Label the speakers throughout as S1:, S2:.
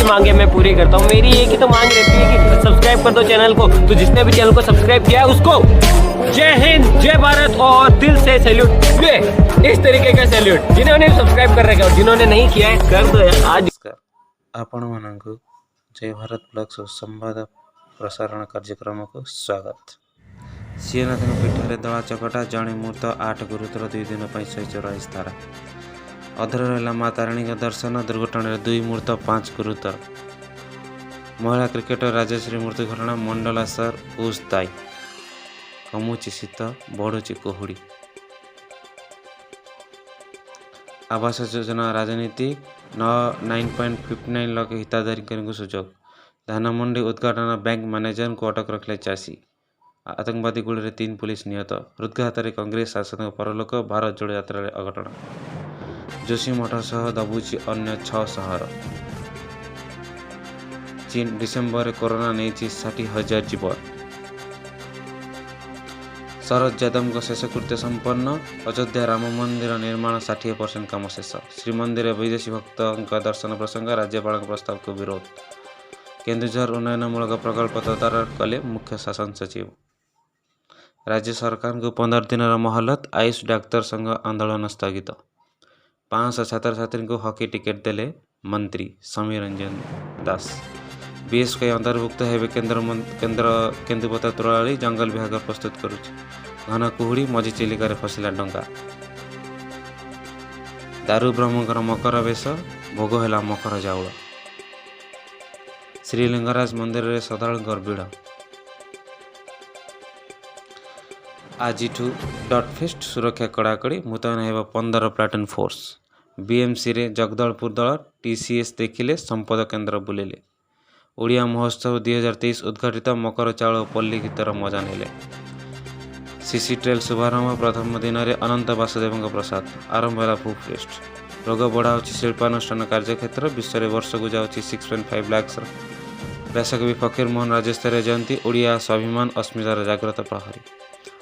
S1: मांगे मैं पूरी करता हूँ। मेरी एक ही तो मांग रहती है कि सब्सक्राइब कर दो चैनल को। तो जिसने भी चैनल को सब्सक्राइब किया है उसको जय हिंद, जय भारत और दिल से सैल्यूट। इस तरीके का सैल्यूट जिन्होंने सब्सक्राइब कर रखा है और जिन्होंने नहीं किया है कर दो यार आज।
S2: आपण मानक जय भारत ब्लॉग्स संवाद प्रसारण कार्यक्रम को स्वागत। सीएनाथ पीठ में दला चकटा जड़े मृत 8 गुरुतर 2 दिन शहीद धारा अधर रहा माँ तारिणी दर्शन दुर्घटना 2 मृत 5 गुरुतर। महिला क्रिकेटर राजश्री मृत्यु घटना मंडला सर उस दायी। कमुची शीत बढ़ुची कुहुड़ी। आवास योजना राजनीति 9.59 लाख हिताधिकारी सुजोग। धानमंडी उद्घाटन बैंक मैनेजर को अटक रखिले चाषी। आतंकवादी गुली 3 पुलिस निहत। हृदघात कांग्रेस शासक परलोक। भारत जोड़ यात्रा अघटन। जोशीमठ सह दबुची अन्य 6 सहर। चीन डिसेम्बर कोरोना नहीं 60,000 जीवन। शरद यादव को शेषकृत्य संपन्न। अयोध्या राम मंदिर निर्माण 60% काम शेष। श्रीमंदिर विदेशी भक्तों दर्शन प्रसंग राज्यपाल प्रस्ताव को विरोध। केन्दुझर उन्नयनमूलक प्रकल्प तदारख कले मुख्य शासन सचिव। राज्य सरकार को 15 दिन मोहलत। आयुष डाक्तर संघ आंदोलन स्थगित। 500 छात्र छात्री को हॉकी टिकेट देले मंत्री समीर रंजन दास। बीएस के अंतर्भुक्त है केन्दुपत्ता तुराड़ी जंगल विभाग प्रस्तुत करुच्ची। घन कुहुड़ी मझी चिलिकार फसिला डंगा। दारू ब्रह्मकर मकर वेश भोग है मकर चाउल। श्रीलिंगराज मंदिर में श्रद्धालु गर्भिड़। आज डॉट फेस्ट सुरक्षा कड़ाकड़ी मुतयन है 15 प्लाटून फोर्स। बीएमसी रे जगदलपुर दल टीसीएस देखिले संपद केन्द्र बुलेले। ओडिया महोत्सव 2023 उद्घाटित मकर चाउल पल्ली गीतर मजा नेले। सीसी ट्रेल शुभारंभ प्रथम दिन में अनंत वासुदेव प्रसाद आरंभ है फूड फेस्ट। रोग बढ़ाऊँ शिल्पानुष्ठान कार्यक्षेत्र विश्व में वर्ष को जाऊँगी 6.5 लाख। व्यासकवि फकीर मोहन राज्यस्तरीय जयंती ओडिया स्वाभिमान अस्मितार जाग्रत प्रहरी।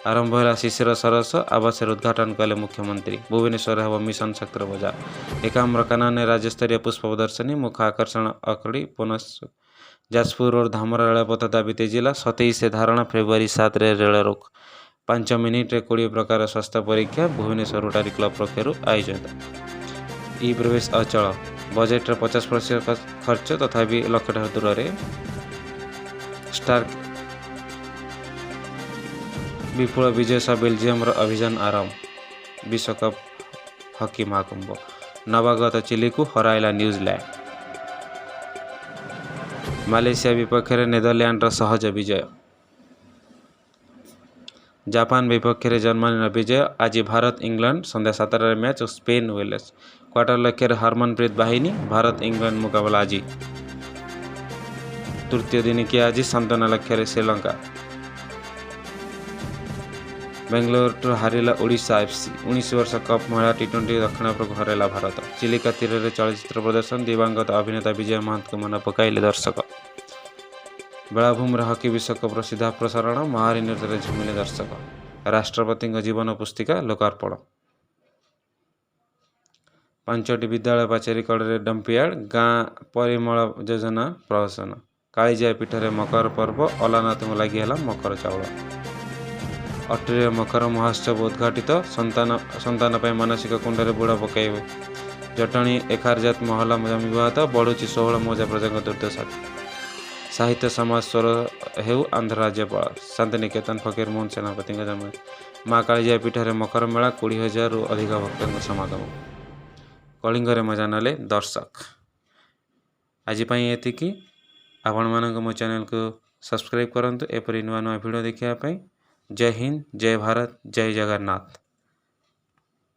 S2: आरंभ है शिशिर सरस आवास उद्घाटन कले मुख्यमंत्री। भुवनेश्वर है मिशन शक्ति बजार। एकाम्र कानन राज्यस्तरीय पुष्प प्रदर्शनी मुख्य आकर्षण अकड़ी पुनः जाजपुर रोड धामरा रेलपथ दाबी तेजिला। 27 धारणा फेब्रुआरी 7 रेल रोक। 5 मिनिट 20 प्रकार स्वास्थ्य परीक्षा भुवनेश्वर रोटारी क्लब पक्षर आयोजित। ई प्रवेश अचल बजेट 50% खर्च तथापि लक्ष दूर रे स्टार विपुल विजय सह बेल्जियम अभियान आरंभ। विश्वकप हॉकी महाकुंभ नवागत चिली को हराइला न्यूजीलैंड। मालेशिया विपक्ष में नेदरलैंड सहज विजय। जापान विपक्ष में जर्मनी विजय। आज भारत इंग्लैंड संध्या 7 मैच और स्पेन वेल्स। क्वार्टर लक्ष्य हरमनप्रीत बाहिनी भारत इंग्लैंड मुकाबला आज। तृतीय दिन की आज सांत्वना लक्ष्य श्रीलंका। बेंगलोर हारिला ओडिशा एफसी। 19 वर्ष कप महिला टी20 दक्षिण अफ्रीका हरैला भारत। चिलिका तीर में चलचित्र प्रदर्शन दिवंगत अभिनेता विजय महंत को मन पकाइले दर्शक। बेलाभूमि हॉकी विश्वकप सीधा प्रसारण महारी नृत्य झुमिले दर्शक। राष्ट्रपति जीवन पुस्तिका लोकार्पण। 5टी विद्यालय पाचेरी कड़े डंपियार्ड गाँ परिमल योजना प्रहसन। कालीजाई पीठ में मकर पर्व अलानाथ को लगी है मकर चाउल। अट्री मकर महोत्सव उद्घाटित। संतान मानसिक कुंडे बुड़ा पकड़। जटणी एखारजात महला जमी विवाद बढ़ुची 16 मौजा प्रजा दुर्दशा। साहित्य समाज स्वर हेउ आंध्र राज्यपाल शांतिनिकेतन फकीर मोहन सेनापति जन्म। माँ कालीजाई पीठ में मकर मेला 20,000 रु अधिक भक्तों समागम। कलिंग मजा नाले दर्शक। आज ये आपण मानक मो चैनल को सब्सक्राइब करंतु एपरी नुआ नुआ वीडियो देखिया। जय हिंद, जय भारत, जय जगन्नाथ।